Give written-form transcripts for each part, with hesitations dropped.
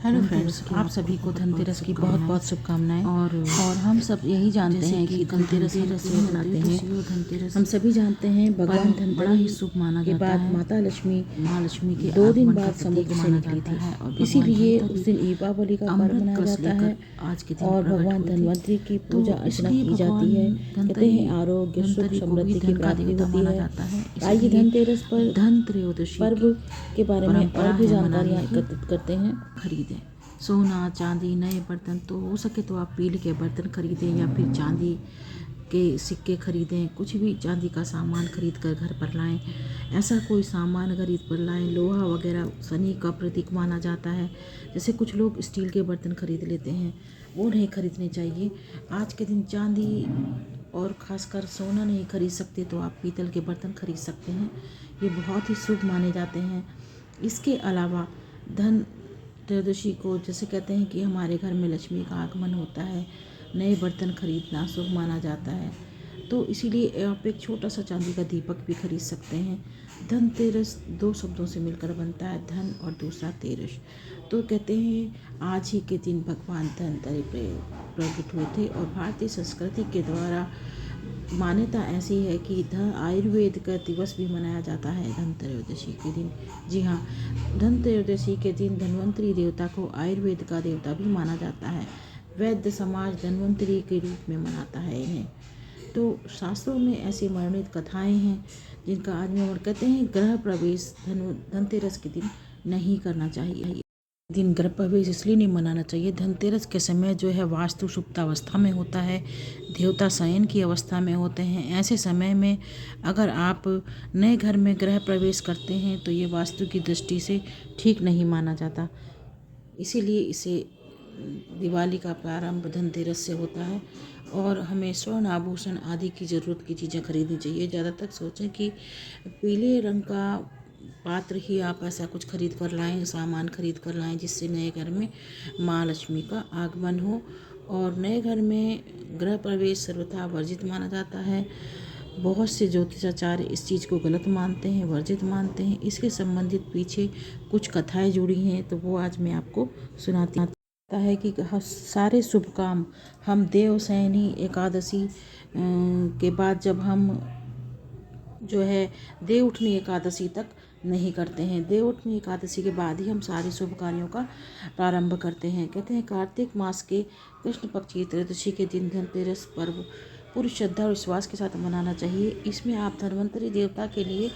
Hello friends, आप सभी को धनतेरस की बहुत बहुत शुभकामनाएं। और हम सब यही जानते हैं कि धनतेरस हम क्यों मनाते हैं। हम सभी जानते हैं भगवान धनतेरस शुभ माना के बाद माता लक्ष्मी माँ लक्ष्मी के 2 दिन बाद समुद्र से निकली थी, इसीलिए उस दिन दीपावली का पर्व मनाया जाता है आज के दिन और भगवान धनवंतरी की पूजा अर्चना की जाती है। कहते हैं आरोग्य सुख समृद्धि की प्राप्ति होती है। आइए धनतेरस पर धनत्रयोदशी पर्व के बारे में और भी जानकारियाँ एकत्रित करते हैं। खरीदें सोना चांदी नए बर्तन, तो हो सके तो आप पीले के बर्तन खरीदें या फिर चांदी के सिक्के खरीदें। कुछ भी चांदी का सामान खरीद कर घर पर लाएं। ऐसा कोई सामान खरीद पर लाएं। लोहा वगैरह शनि का प्रतीक माना जाता है। जैसे कुछ लोग स्टील के बर्तन खरीद लेते हैं, वो नहीं खरीदने चाहिए। आज के दिन चांदी और ख़ासकर सोना नहीं खरीद सकते तो आप पीतल के बर्तन खरीद सकते हैं। ये बहुत ही शुभ माने जाते हैं। इसके अलावा धन त्रयोदशी को जैसे कहते हैं कि हमारे घर में लक्ष्मी का आगमन होता है, नए बर्तन खरीदना शुभ माना जाता है, तो इसीलिए आप एक छोटा सा चांदी का दीपक भी खरीद सकते हैं। धनतेरस 2 शब्दों से मिलकर बनता है, धन और दूसरा तेरस। तो कहते हैं आज ही के दिन भगवान धनतेरस प्रकट हुए थे और भारतीय संस्कृति के द्वारा मान्यता ऐसी है कि आयुर्वेद का दिवस भी मनाया जाता है धनत्रयोदशी के दिन। जी हाँ, धनत्रयोदशी के दिन धन्वंतरी देवता को आयुर्वेद का देवता भी माना जाता है। वैद्य समाज धन्वंतरी के रूप में मनाता है इन्हें। तो शास्त्रों में ऐसी वर्णित कथाएं हैं जिनका आज में कहते हैं ग्रह प्रवेश धनतेरस के दिन नहीं करना चाहिए। दिन ग्रह प्रवेश इसलिए नहीं मनाना चाहिए, धनतेरस के समय जो है वास्तु सुप्तावस्था में होता है, देवता शयन की अवस्था में होते हैं। ऐसे समय में अगर आप नए घर में गृह प्रवेश करते हैं तो ये वास्तु की दृष्टि से ठीक नहीं माना जाता। इसीलिए इसे दिवाली का प्रारंभ धनतेरस से होता है और हमें स्वर्ण आभूषण आदि की ज़रूरत की चीज़ें खरीदनी चाहिए। ज़्यादातर सोचें कि पीले रंग का पात्र ही आप ऐसा कुछ खरीद कर लाएं, सामान खरीद कर लाएं जिससे नए घर में माँ लक्ष्मी का आगमन हो। और नए घर में गृह प्रवेश सर्वथा वर्जित माना जाता है। बहुत से ज्योतिषाचार्य इस चीज़ को गलत मानते हैं, वर्जित मानते हैं। इसके संबंधित पीछे कुछ कथाएं जुड़ी हैं, तो वो आज मैं आपको सुनाती है कि सारे शुभ काम हम देवशयनी एकादशी के बाद जब हम जो है देवउठनी एकादशी तक नहीं करते हैं। देवउठनी एकादशी के बाद ही हम सारे शुभ कार्यों का प्रारंभ करते हैं। कहते हैं कार्तिक मास के कृष्ण पक्ष की त्रयोदशी के दिन धनतेरस पर्व पूरी श्रद्धा और विश्वास के साथ मनाना चाहिए। इसमें आप धन्वंतरी देवता के लिए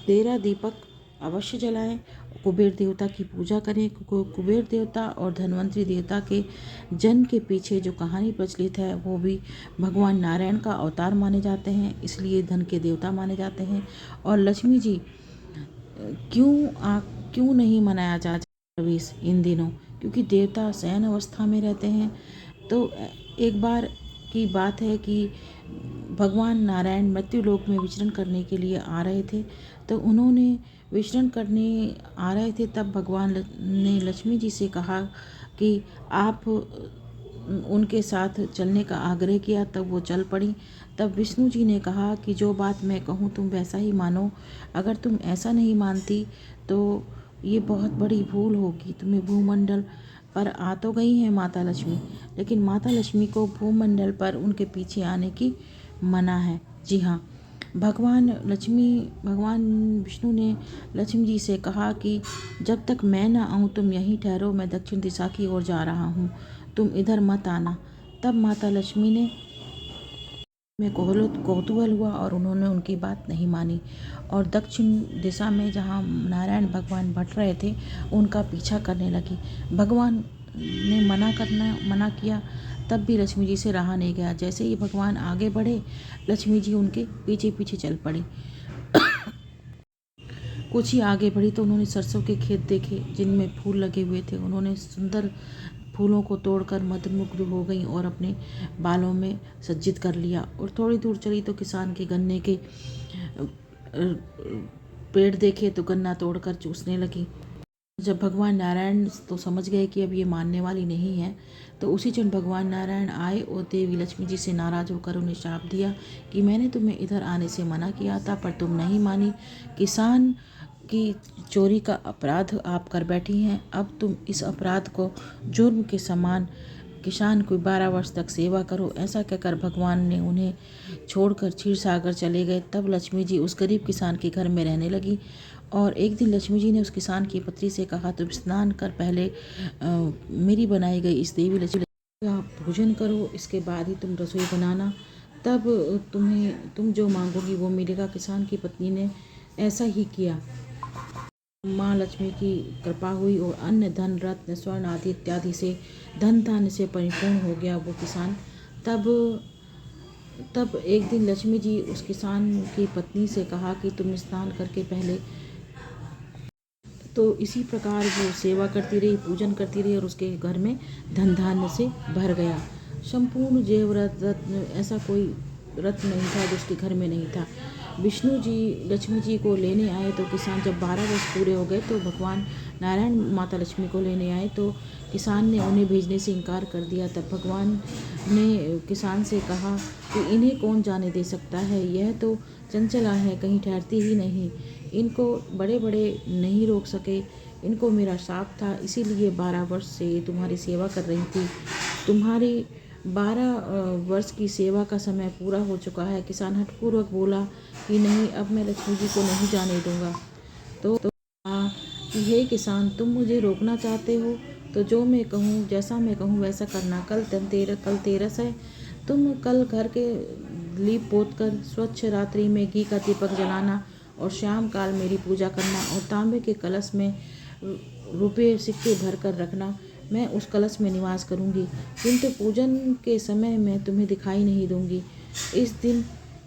13 दीपक अवश्य जलाएं। कुबेर देवता की पूजा करें। कुबेर देवता और धन्वंतरी देवता के जन्म के पीछे जो कहानी प्रचलित है वो भी भगवान नारायण का अवतार माने जाते हैं, इसलिए धन के देवता माने जाते हैं। और लक्ष्मी जी क्यों नहीं मनाया जाता प्रवेश इन दिनों, क्योंकि देवता शयन अवस्था में रहते हैं। तो एक बार की बात है कि भगवान नारायण मृत्यु लोक में विचरण करने के लिए आ रहे थे, तो उन्होंने विचरण करने आ रहे थे तब भगवान ने लक्ष्मी जी से कहा कि आप उनके साथ चलने का आग्रह किया, तब वो चल पड़ी। तब विष्णु जी ने कहा कि जो बात मैं कहूँ तुम वैसा ही मानो, अगर तुम ऐसा नहीं मानती तो ये बहुत बड़ी भूल होगी। तुम्हें भूमंडल पर आ तो गई हैं माता लक्ष्मी, लेकिन माता लक्ष्मी को भूमंडल पर उनके पीछे आने की मना है। जी हाँ, भगवान विष्णु ने लक्ष्मी जी से कहा कि जब तक मैं ना आऊँ तुम यहीं ठहरो, मैं दक्षिण दिशा की ओर जा रहा हूँ, तुम इधर मत आना। तब माता लक्ष्मी ने में कौतूहल हुआ और उन्होंने उनकी बात नहीं मानी और दक्षिण दिशा में जहाँ नारायण भगवान बैठ रहे थे उनका पीछा करने लगी। भगवान ने मना किया, तब भी लक्ष्मी जी से रहा नहीं गया। जैसे ही भगवान आगे बढ़े, लक्ष्मी जी उनके पीछे पीछे चल पड़ी। कुछ ही आगे बढ़ी तो उन्होंने सरसों के खेत देखे जिनमें फूल लगे हुए थे। उन्होंने सुंदर फूलों को तोड़कर मंत्रमुग्ध हो गई और अपने बालों में सज्जित कर लिया। और थोड़ी दूर चली तो किसान के गन्ने के पेड़ देखे तो गन्ना तोड़कर चूसने लगी। जब भगवान नारायण तो समझ गए कि अब ये मानने वाली नहीं है, तो उसी क्षण भगवान नारायण आए और देवी लक्ष्मी जी से नाराज होकर उन्हें शाप दिया कि मैंने तुम्हें इधर आने से मना किया था पर तुम नहीं मानी। कि चोरी का अपराध आप कर बैठी हैं। अब तुम इस अपराध को जुर्म के समान किसान को 12 वर्ष तक सेवा करो। ऐसा कहकर भगवान ने उन्हें छोड़कर क्षीर सागर चले गए। तब लक्ष्मी जी उस गरीब किसान के घर में रहने लगी। और एक दिन लक्ष्मी जी ने उस किसान की पत्नी से कहा, तुम स्नान कर पहले मेरी बनाई गई इस देवी लक्ष्मी का पूजन करो, इसके बाद ही तुम रसोई बनाना, तब तुम जो मांगोगी वो मिलेगा। किसान की पत्नी ने ऐसा ही किया। माँ लक्ष्मी की कृपा हुई और अन्न धन रत्न स्वर्ण आदि इत्यादि से धन धान्य से परिपूर्ण हो गया वो किसान। तब एक दिन लक्ष्मी जी उस किसान की पत्नी से कहा कि तुम स्नान करके पहले, तो इसी प्रकार वो सेवा करती रही, पूजन करती रही और उसके घर में धन धान्य से भर गया। संपूर्ण जेवरत रत्न, ऐसा कोई रत्न नहीं था जो उसके घर में नहीं था। विष्णु जी लक्ष्मी जी को लेने आए तो किसान, जब 12 वर्ष पूरे हो गए तो भगवान नारायण माता लक्ष्मी को लेने आए तो किसान ने उन्हें भेजने से इनकार कर दिया। तब भगवान ने किसान से कहा कि इन्हें कौन जाने दे सकता है, यह तो चंचला है, कहीं ठहरती ही नहीं, इनको बड़े बड़े नहीं रोक सके, इनको मेरा शाप था, इसीलिए 12 वर्ष से तुम्हारी सेवा कर रही थी। तुम्हारी 12 वर्ष की सेवा का समय पूरा हो चुका है। किसान हठपूर्वक बोला कि नहीं, अब मैं लक्ष्मी जी को नहीं जाने दूंगा। तो कहा कि हे किसान, तुम मुझे रोकना चाहते हो तो जो मैं कहूँ, जैसा मैं कहूँ वैसा करना। कल तेरस है, तुम कल घर के लीप पोत कर स्वच्छ रात्रि में घी का दीपक जलाना और शाम काल मेरी पूजा करना और तांबे के कलश में रुपये सिक्के भर कर रखना। मैं उस कलश में निवास करूंगी, किंतु पूजन के समय मैं तुम्हें दिखाई नहीं दूंगी।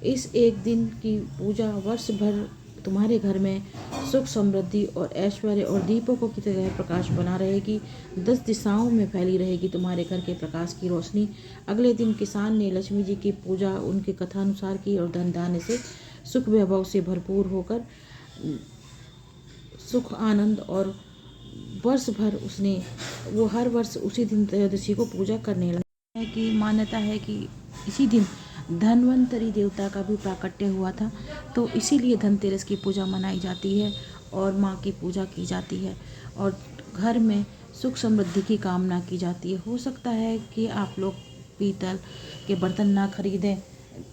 इस एक दिन की पूजा वर्ष भर तुम्हारे घर में सुख समृद्धि और ऐश्वर्य और दीपकों की तरह प्रकाश बना रहेगी। 10 दिशाओं में फैली रहेगी तुम्हारे घर के प्रकाश की रोशनी। अगले दिन किसान ने लक्ष्मी जी की पूजा उनके कथानुसार की और धन धान्य से सुख वैभव से भरपूर होकर सुख आनंद और वर्ष भर वो हर वर्ष उसी दिन त्रयोदशी को पूजा करने लगा। कि मान्यता है कि इसी दिन धन्वंतरी देवता का भी प्राकट्य हुआ था, तो इसीलिए धनतेरस की पूजा मनाई जाती है और माँ की पूजा की जाती है और घर में सुख समृद्धि की कामना की जाती है। हो सकता है कि आप लोग पीतल के बर्तन ना खरीदें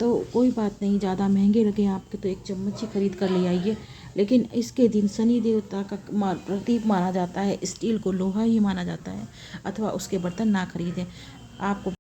तो कोई बात नहीं, ज़्यादा महंगे लगे आपके तो एक चम्मच ही खरीद कर ले आइए, लेकिन इसके दिन शनि देवता का प्रतीक माना जाता है, स्टील को लोहा ही माना जाता है, अथवा उसके बर्तन ना खरीदें। आपको